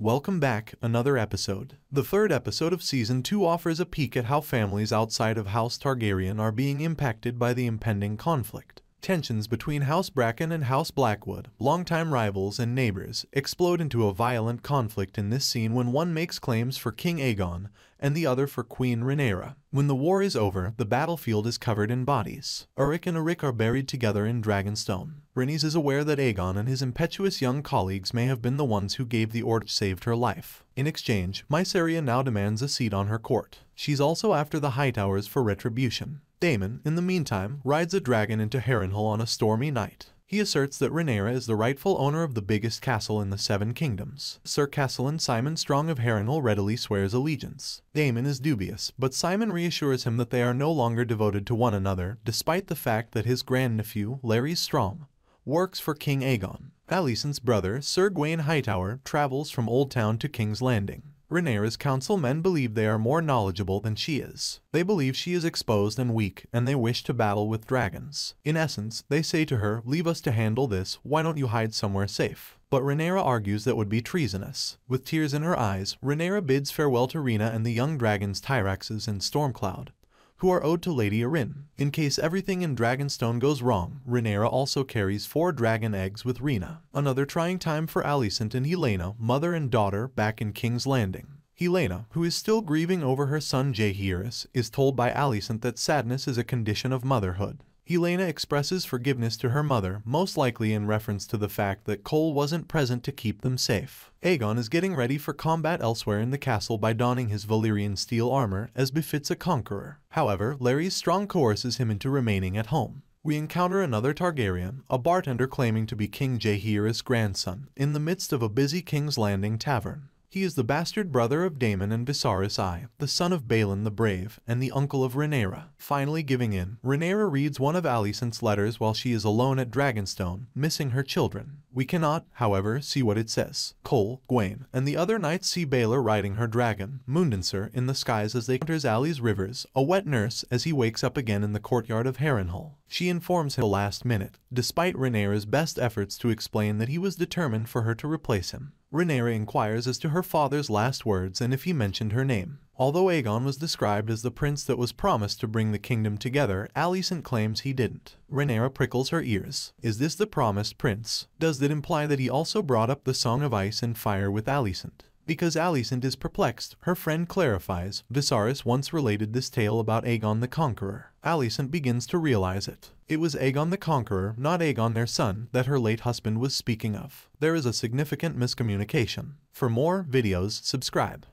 Welcome back, another episode. The third episode of Season 2 offers a peek at how families outside of House Targaryen are being impacted by the impending conflict. Tensions between House Bracken and House Blackwood, longtime rivals and neighbors, explode into a violent conflict in this scene when one makes claims for King Aegon and the other for Queen Rhaenyra. When the war is over, the battlefield is covered in bodies. Eric and Eric are buried together in Dragonstone. Rhaenys is aware that Aegon and his impetuous young colleagues may have been the ones who gave the order saved her life. In exchange, Mysaria now demands a seat on her court. She's also after the Hightowers for retribution. Daemon, in the meantime, rides a dragon into Harrenhal on a stormy night. He asserts that Rhaenyra is the rightful owner of the biggest castle in the Seven Kingdoms. Sir Castellan Simon Strong of Harrenhal readily swears allegiance. Daemon is dubious, but Simon reassures him that they are no longer devoted to one another, despite the fact that his grandnephew, Larys Strong, works for King Aegon. Alicent's brother, Sir Gawain Hightower, travels from Old Town to King's Landing. Rhaenyra's councilmen believe they are more knowledgeable than she is. They believe she is exposed and weak, and they wish to battle with dragons. In essence, they say to her, "Leave us to handle this, why don't you hide somewhere safe?" But Rhaenyra argues that would be treasonous. With tears in her eyes, Rhaenyra bids farewell to Rhaena and the young dragons Tyraxes and Stormcloud, who are owed to Lady Arryn. In case everything in Dragonstone goes wrong, Rhaenyra also carries 4 dragon eggs with Rhaena. Another trying time for Alicent and Helaena, mother and daughter, back in King's Landing. Helaena, who is still grieving over her son Jaehaerys, is told by Alicent that sadness is a condition of motherhood. Helaena expresses forgiveness to her mother, most likely in reference to the fact that Cole wasn't present to keep them safe. Aegon is getting ready for combat elsewhere in the castle by donning his Valyrian steel armor, as befits a conqueror. However, Larys Strong coerces him into remaining at home. We encounter another Targaryen, a bartender claiming to be King Jaehaerys' grandson, in the midst of a busy King's Landing tavern. He is the bastard brother of Daemon and Viserys I, the son of Balon the Brave, and the uncle of Rhaenyra. Finally giving in, Rhaenyra reads one of Alicent's letters while she is alone at Dragonstone, missing her children. We cannot, however, see what it says. Cole, Gwaine, and the other knights see Baelor riding her dragon, Mundenser, in the skies as they enters Alicent's Rivers, a wet nurse, as he wakes up again in the courtyard of Harrenhal. She informs him at the last minute, despite Rhaenyra's best efforts to explain that he was determined for her to replace him. Rhaenyra inquires as to her father's last words and if he mentioned her name. Although Aegon was described as the prince that was promised to bring the kingdom together, Alicent claims he didn't. Rhaenyra prickles her ears. Is this the promised prince? Does that imply that he also brought up the Song of Ice and Fire with Alicent? Because Alicent is perplexed, her friend clarifies, Viserys once related this tale about Aegon the Conqueror. Alicent begins to realize it. It was Aegon the Conqueror, not Aegon their son, that her late husband was speaking of. There is a significant miscommunication. For more videos, subscribe.